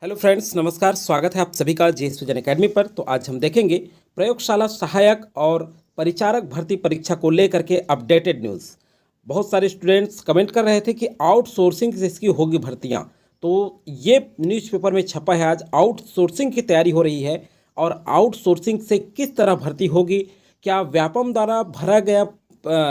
Hello friends, नमस्कार। स्वागत है आप सभी का जेएस विजन एकेडमी पर। तो आज हम देखेंगे प्रयोगशाला सहायक और परिचारक भर्ती परीक्षा को लेकर के अपडेटेड न्यूज़। बहुत सारे स्टूडेंट्स कमेंट कर रहे थे कि आउटसोर्सिंग से इसकी होगी भर्तियां। तो ये न्यूज़पेपर में छपा है, आज आउटसोर्सिंग की तैयारी हो रही है और आउटसोर्सिंग से किस तरह भर्ती होगी, क्या व्यापम द्वारा भरा गया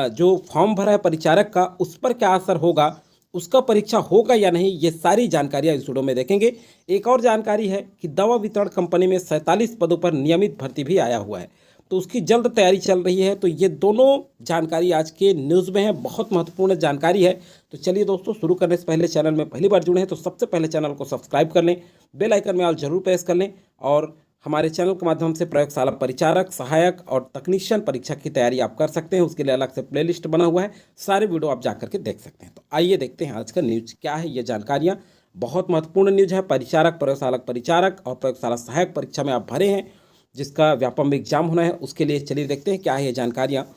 जो फॉर्म भरा है परिचारक का, उस पर क्या असर होगा, उसका परीक्षा होगा या नहीं, ये सारी जानकारियां इस वीडियो में देखेंगे। एक और जानकारी है कि दवा वितरण कंपनी में 47 पदों पर नियमित भर्ती भी आया हुआ है, तो उसकी जल्द तैयारी चल रही है। तो ये दोनों जानकारी आज के न्यूज़ में है, बहुत महत्वपूर्ण जानकारी है। तो चलिए दोस्तों, शुरू करने से पहले चैनल में पहली बार जुड़े हैं तो सबसे पहले चैनल को सब्सक्राइब कर लें, बेल आइकन में ऑल जरूर प्रेस कर लें और हमारे चैनल के माध्यम से प्रयोगशाला परिचारक, सहायक और तकनीशियन परीक्षा की तैयारी आप कर सकते हैं। उसके लिए अलग से प्लेलिस्ट बना हुआ है, सारे वीडियो आप जा करके देख सकते हैं। तो आइए देखते हैं आज का न्यूज़ क्या है। ये जानकारियाँ बहुत महत्वपूर्ण न्यूज़ है। परिचारक, प्रयोगशाला परिचारक और प्रयोगशाला सहायक परीक्षा में आप भरे हैं, जिसका व्यापम एग्जाम होना है, उसके लिए चलिए देखते हैं क्या है ये जानकारियाँ।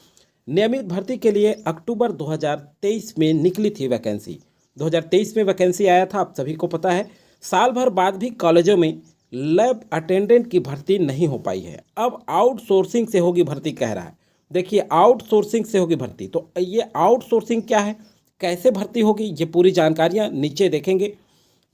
नियमित भर्ती के लिए अक्टूबर 2023 में निकली थी वैकेंसी। 2023 में वैकेंसी आया था, आप सभी को पता है। साल भर बाद भी कॉलेजों में लैब अटेंडेंट की भर्ती नहीं हो पाई है। अब आउटसोर्सिंग से होगी भर्ती कह रहा है। देखिए, आउटसोर्सिंग से होगी भर्ती। तो ये आउटसोर्सिंग क्या है, कैसे भर्ती होगी, ये पूरी जानकारियां नीचे देखेंगे।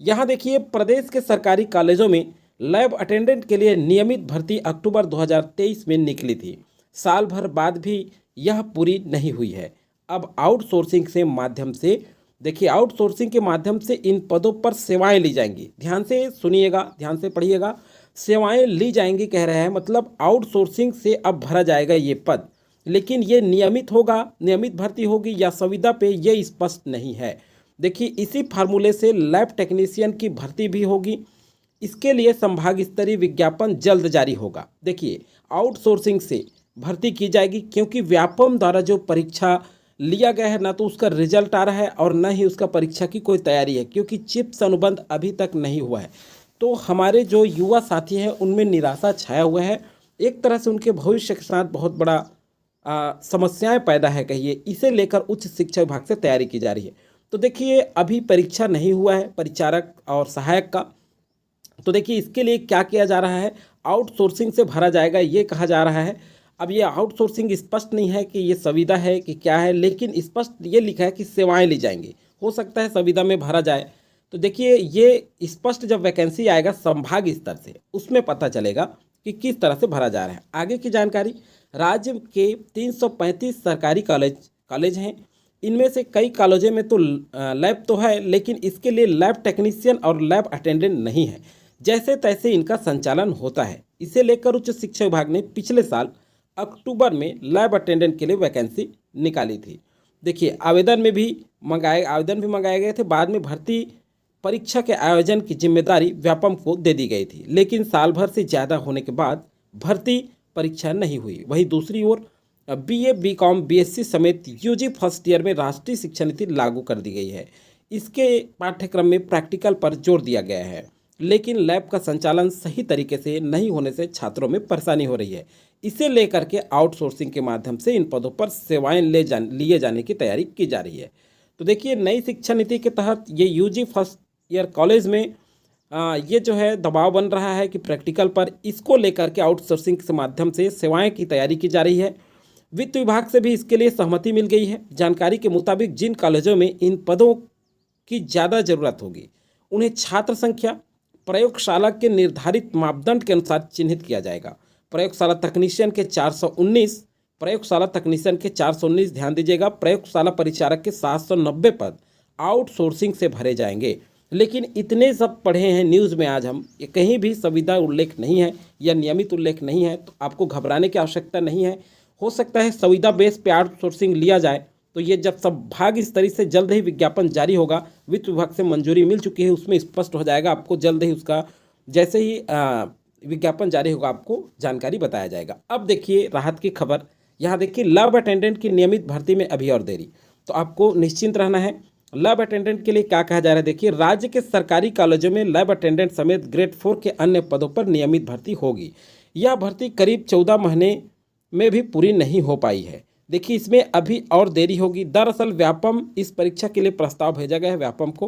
यहाँ देखिए, प्रदेश के सरकारी कॉलेजों में लैब अटेंडेंट के लिए नियमित भर्ती अक्टूबर 2023 में निकली थी। साल भर बाद भी यह पूरी नहीं हुई है। अब आउटसोर्सिंग से माध्यम से, देखिए, आउटसोर्सिंग के माध्यम से इन पदों पर सेवाएं ली जाएंगी। ध्यान से सुनिएगा, ध्यान से पढ़िएगा। सेवाएं ली जाएंगी कह रहे हैं, मतलब आउटसोर्सिंग से अब भरा जाएगा ये पद। लेकिन ये नियमित होगा, नियमित भर्ती होगी या संविदा पे, ये स्पष्ट नहीं है। देखिए, इसी फार्मूले से लैब टेक्नीशियन की भर्ती भी होगी। इसके लिए संभाग स्तरीय विज्ञापन जल्द जारी होगा। देखिए, आउटसोर्सिंग से भर्ती की जाएगी क्योंकि व्यापम द्वारा जो परीक्षा लिया गया है, ना तो उसका रिजल्ट आ रहा है और ना ही उसका परीक्षा की कोई तैयारी है, क्योंकि चिप्स अनुबंध अभी तक नहीं हुआ है। तो हमारे जो युवा साथी हैं उनमें निराशा छाया हुआ है। एक तरह से उनके भविष्य के साथ बहुत बड़ा समस्याएं पैदा है कहिए। इसे लेकर उच्च शिक्षा विभाग से तैयारी की जा रही है। तो देखिए, अभी परीक्षा नहीं हुआ है परिचारक और सहायक का। तो देखिए, इसके लिए क्या किया जा रहा है, आउटसोर्सिंग से भरा जाएगा ये कहा जा रहा है। अब ये आउटसोर्सिंग स्पष्ट नहीं है कि ये संविदा है कि क्या है, लेकिन स्पष्ट ये लिखा है कि सेवाएं ली जाएंगी। हो सकता है संविदा में भरा जाए। तो देखिए, ये स्पष्ट जब वैकेंसी आएगा संभाग स्तर से, उसमें पता चलेगा कि किस तरह से भरा जा रहा है। आगे की जानकारी, राज्य के 335 सरकारी कॉलेज हैं। इनमें से कई कॉलेजों में तो लैब तो है, लेकिन इसके लिए लैब टेक्नीशियन और लैब अटेंडेंट नहीं है। जैसे तैसे इनका संचालन होता है। इसे लेकर उच्च शिक्षा विभाग ने पिछले साल अक्टूबर में लैब अटेंडेंट के लिए वैकेंसी निकाली थी। देखिए, आवेदन भी मंगाए गए थे। बाद में भर्ती परीक्षा के आयोजन की जिम्मेदारी व्यापम को दे दी गई थी, लेकिन साल भर से ज़्यादा होने के बाद भर्ती परीक्षा नहीं हुई। वहीं दूसरी ओर बीए, बीकॉम, बीएससी समेत यूजी फर्स्ट ईयर में राष्ट्रीय शिक्षा नीति लागू कर दी गई है। इसके पाठ्यक्रम में प्रैक्टिकल पर जोर दिया गया है, लेकिन लैब का संचालन सही तरीके से नहीं होने से छात्रों में परेशानी हो रही है। इसे लेकर के आउटसोर्सिंग के माध्यम से इन पदों पर सेवाएं लिए जाने की तैयारी की जा रही है। तो देखिए, नई शिक्षा नीति के तहत ये यूजी फर्स्ट ईयर कॉलेज में ये जो है दबाव बन रहा है कि प्रैक्टिकल पर, इसको लेकर के आउटसोर्सिंग के माध्यम से सेवाएं की तैयारी की जा रही है। वित्त विभाग से भी इसके लिए सहमति मिल गई है। जानकारी के मुताबिक जिन कॉलेजों में इन पदों की ज़्यादा ज़रूरत होगी, उन्हें छात्र संख्या प्रयोगशाला के निर्धारित मापदंड के अनुसार चिन्हित किया जाएगा। प्रयोगशाला तकनीशियन के 419, ध्यान दीजिएगा। प्रयोगशाला परिचारक के 790 पद आउटसोर्सिंग से भरे जाएंगे। लेकिन इतने सब पढ़े हैं न्यूज़ में आज हम, ये कहीं भी संविदा उल्लेख नहीं है या नियमित उल्लेख नहीं है। तो आपको घबराने की आवश्यकता नहीं है। हो सकता है संविदा बेस पे आउटसोर्सिंग लिया जाए। तो ये जब संभाग स्तरीय से जल्द ही विज्ञापन जारी होगा, वित्त विभाग से मंजूरी मिल चुकी है, उसमें स्पष्ट हो जाएगा। आपको जल्द ही उसका, जैसे ही विज्ञापन जारी होगा, आपको जानकारी बताया जाएगा। अब देखिए, राहत की खबर। यहाँ देखिए, लैब अटेंडेंट की नियमित भर्ती में अभी और देरी। तो आपको निश्चिंत रहना है। लैब अटेंडेंट के लिए क्या कहा जा रहा है, देखिए, राज्य के सरकारी कॉलेजों में लैब अटेंडेंट समेत ग्रेड 4 के अन्य पदों पर नियमित भर्ती होगी। यह भर्ती करीब 14 महीने में भी पूरी नहीं हो पाई है। देखिए, इसमें अभी और देरी होगी। दरअसल व्यापम इस परीक्षा के लिए प्रस्ताव भेजा गया है व्यापम को।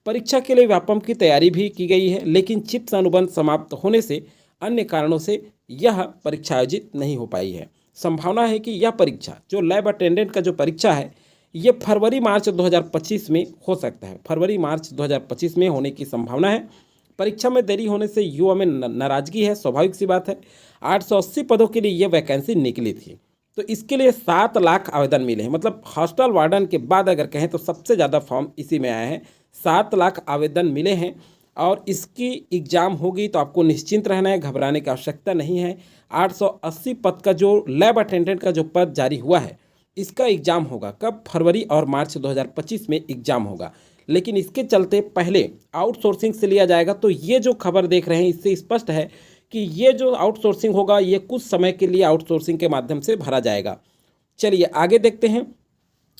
परीक्षा के लिए व्यापम की तैयारी भी की गई है, लेकिन चिप्स अनुबंध समाप्त होने से अन्य कारणों से यह परीक्षा आयोजित नहीं हो पाई है। संभावना है कि यह परीक्षा जो लैब अटेंडेंट का जो परीक्षा है ये फरवरी मार्च 2025 में हो सकता है। फरवरी मार्च 2025 में होने की संभावना है। परीक्षा में देरी होने से युवा में नाराजगी है, स्वाभाविक सी बात है। 880 पदों के लिए ये वैकेंसी निकली थी, तो इसके लिए 7 लाख आवेदन मिले हैं। मतलब हॉस्टल वार्डन के बाद अगर कहें तो सबसे ज़्यादा फॉर्म इसी में आया है। 7 लाख आवेदन मिले हैं और इसकी एग्ज़ाम होगी तो आपको निश्चिंत रहना है, घबराने की आवश्यकता नहीं है। 880 पद का जो लैब अटेंडेंट का जो पद जारी हुआ है इसका एग्ज़ाम होगा कब? फरवरी और मार्च 2025 में एग्ज़ाम होगा। लेकिन इसके चलते पहले आउटसोर्सिंग से लिया जाएगा। तो ये जो खबर देख रहे हैं इससे स्पष्ट है कि ये जो आउटसोर्सिंग होगा ये कुछ समय के लिए आउटसोर्सिंग के माध्यम से भरा जाएगा। चलिए आगे देखते हैं,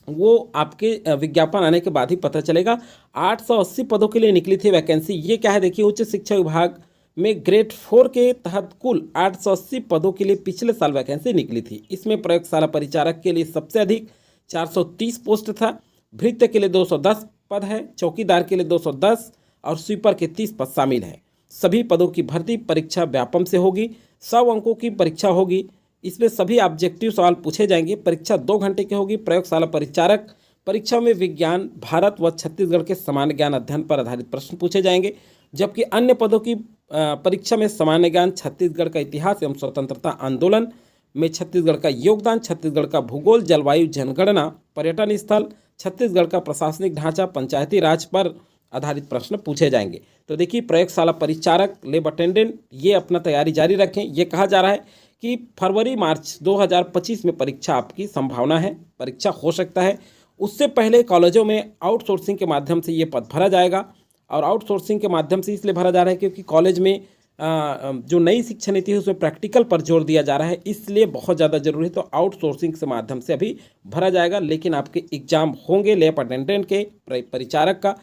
वो आपके विज्ञापन आने के बाद ही पता चलेगा। 880 पदों के लिए निकली थी वैकेंसी। ये क्या है देखिए, उच्च शिक्षा विभाग में ग्रेड 4 के तहत कुल 880 पदों के लिए पिछले साल वैकेंसी निकली थी। इसमें प्रयोगशाला परिचारक के लिए सबसे अधिक 430 पोस्ट था, भृत्य के लिए 210 पद है, चौकीदार के लिए 210 और स्वीपर के 30 पद शामिल हैं। सभी पदों की भर्ती परीक्षा व्यापम से होगी। 100 अंकों की परीक्षा होगी। इसमें सभी ऑब्जेक्टिव सवाल पूछे जाएंगे। परीक्षा 2 घंटे की होगी। प्रयोगशाला परिचारक परीक्षा में विज्ञान, भारत व छत्तीसगढ़ के सामान्य ज्ञान अध्ययन पर आधारित प्रश्न पूछे जाएंगे, जबकि अन्य पदों की परीक्षा में सामान्य ज्ञान, छत्तीसगढ़ का इतिहास एवं स्वतंत्रता आंदोलन में छत्तीसगढ़ का योगदान, छत्तीसगढ़ का भूगोल, जलवायु, जनगणना, पर्यटन स्थल, छत्तीसगढ़ का प्रशासनिक ढांचा, पंचायती राज पर आधारित प्रश्न पूछे जाएंगे। तो देखिए, प्रयोगशाला परिचारक, लैब अटेंडेंट, ये अपना तैयारी जारी रखें। ये कहा जा रहा है कि फरवरी मार्च 2025 में परीक्षा आपकी संभावना है, परीक्षा हो सकता है। उससे पहले कॉलेजों में आउटसोर्सिंग के माध्यम से ये पद भरा जाएगा। और आउटसोर्सिंग के माध्यम से इसलिए भरा जा रहा है क्योंकि कॉलेज में जो नई शिक्षा नीति है उसमें प्रैक्टिकल पर जोर दिया जा रहा है, इसलिए बहुत ज़्यादा जरूरी है। तो आउटसोर्सिंग के माध्यम से अभी भरा जाएगा, लेकिन आपके एग्जाम होंगे लैब अटेंडेंट के, परिचारक का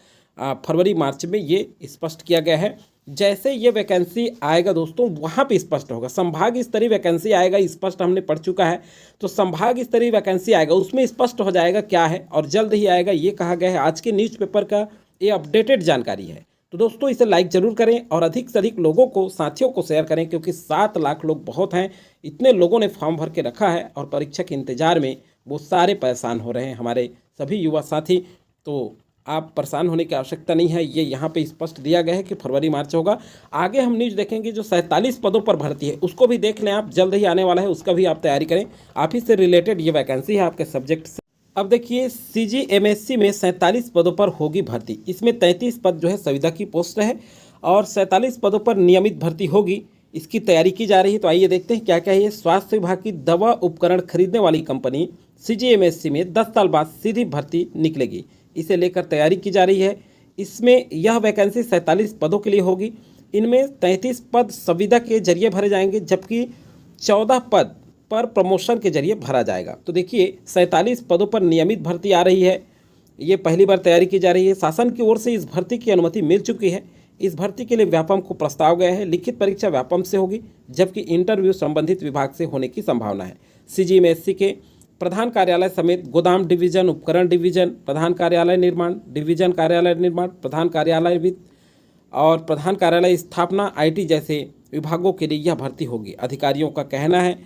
फरवरी मार्च में, ये स्पष्ट किया गया है। जैसे ये वैकेंसी आएगा दोस्तों वहाँ पे स्पष्ट होगा। संभाग स्तरीय वैकेंसी आएगा, स्पष्ट हमने पढ़ चुका है। तो संभाग स्तरीय वैकेंसी आएगा, उसमें स्पष्ट हो जाएगा क्या है, और जल्द ही आएगा, ये कहा गया है। आज के न्यूज़पेपर का ये अपडेटेड जानकारी है। तो दोस्तों इसे लाइक जरूर करें और अधिक से अधिक लोगों को, साथियों को शेयर करें, क्योंकि 7 लाख लोग बहुत हैं। इतने लोगों ने फॉर्म भर के रखा है और परीक्षा के इंतजार में वो सारे परेशान हो रहे हैं, हमारे सभी युवा साथी। तो आप परेशान होने की आवश्यकता नहीं है। ये यहाँ पे स्पष्ट दिया गया है कि फरवरी मार्च होगा। आगे हम न्यूज़ देखेंगे जो 47 पदों पर भर्ती है, उसको भी देख लें आप, जल्द ही आने वाला है, उसका भी आप तैयारी करें। आप ही से रिलेटेड ये वैकेंसी है आपके सब्जेक्ट से। अब देखिए, CGMSC में 47 पदों पर होगी भर्ती। इसमें 33 पद जो है संविदा की पोस्ट है और 47 पदों पर नियमित भर्ती होगी। इसकी तैयारी की जा रही है। तो आइए देखते हैं क्या क्या है। स्वास्थ्य विभाग की दवा उपकरण खरीदने वाली कंपनी CGMSC में 10 साल बाद सीधी भर्ती निकलेगी, इसे लेकर तैयारी की जा रही है। इसमें यह वैकेंसी 47 पदों के लिए होगी। इनमें 33 पद संविदा के जरिए भरे जाएंगे, जबकि 14 पद पर प्रमोशन के जरिए भरा जाएगा। तो देखिए, 47 पदों पर नियमित भर्ती आ रही है। ये पहली बार तैयारी की जा रही है। शासन की ओर से इस भर्ती की अनुमति मिल चुकी है। इस भर्ती के लिए व्यापम को प्रस्ताव गया है। लिखित परीक्षा व्यापम से होगी, जबकि इंटरव्यू संबंधित विभाग से होने की संभावना है। CGMSC के प्रधान कार्यालय समेत गोदाम डिवीजन, उपकरण डिवीजन, प्रधान कार्यालय निर्माण, डिवीजन कार्यालय निर्माण, प्रधान कार्यालय वित्त और प्रधान कार्यालय स्थापना, IT जैसे विभागों के लिए यह भर्ती होगी। अधिकारियों का कहना है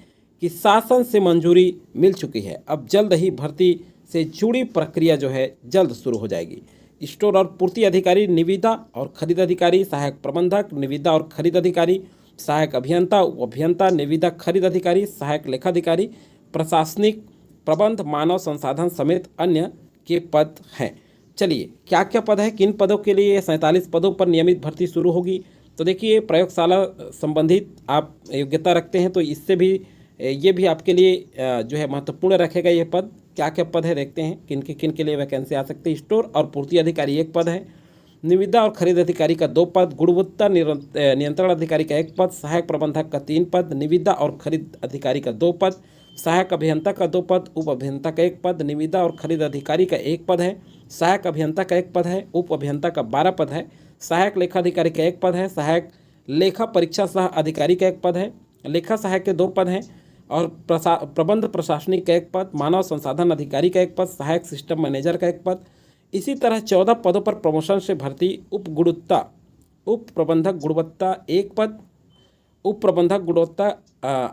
कि शासन से मंजूरी मिल चुकी है। अब जल्द ही भर्ती से जुड़ी प्रक्रिया जो है जल्द शुरू हो जाएगी। स्टोर और पूर्ति अधिकारी, निविदा और खरीद अधिकारी, सहायक प्रबंधक, निविदा और खरीद अधिकारी, सहायक अभियंता, अभियंता, निविदा, खरीद अधिकारी, सहायक लेखाधिकारी, प्रशासनिक प्रबंध, मानव संसाधन समेत अन्य के पद हैं। चलिए, क्या क्या पद है, किन पदों के लिए 47 पदों पर नियमित भर्ती शुरू होगी। तो देखिए, प्रयोगशाला संबंधित आप योग्यता रखते हैं तो इससे भी ये भी आपके लिए जो है महत्वपूर्ण रखेगा। ये पद क्या क्या पद है देखते हैं, किन के लिए वैकेंसी आ सकती है। स्टोर और पूर्ति अधिकारी 1 पद है, निविदा और खरीद अधिकारी का 2 पद, गुणवत्ता नियंत्रण अधिकारी का 1 पद, सहायक प्रबंधक का 3 पद, निविदा और खरीद अधिकारी का 2 पद, सहायक अभियंता का 2 पद, उप अभियंता का 1 पद, निविदा और खरीद अधिकारी का 1 पद है, सहायक अभियंता का 1 पद है, उप अभियंता का 12 पद है, सहायक लेखाधिकारी का 1 पद है, सहायक लेखा परीक्षा सह अधिकारी का 1 पद है, लेखा सहायक के 2 पद हैं और प्रबंध प्रशासनिक का 1 पद, मानव संसाधन अधिकारी का 1 पद, सहायक सिस्टम मैनेजर का 1 पद, इसी तरह 14 पदों पर प्रमोशन से भर्ती उप प्रबंधक गुणवत्ता एक पद, उप प्रबंधक गुणवत्ता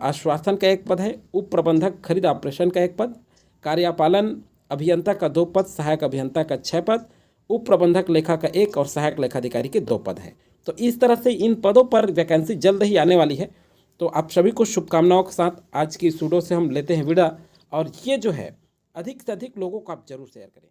आश्वासन का एक पद है, उप प्रबंधक खरीद ऑपरेशन का एक पद, कार्यपालन अभियंता का 2 पद, सहायक अभियंता का 6 पद, उप प्रबंधक लेखा का 1 और सहायक लेखाधिकारी के 2 पद हैं। तो इस तरह से इन पदों पर वैकेंसी जल्द ही आने वाली है। तो आप सभी को शुभकामनाओं के साथ आज की इस वीडियो से हम लेते हैं विदा, और ये जो है अधिक से अधिक लोगों को आप जरूर शेयर करें।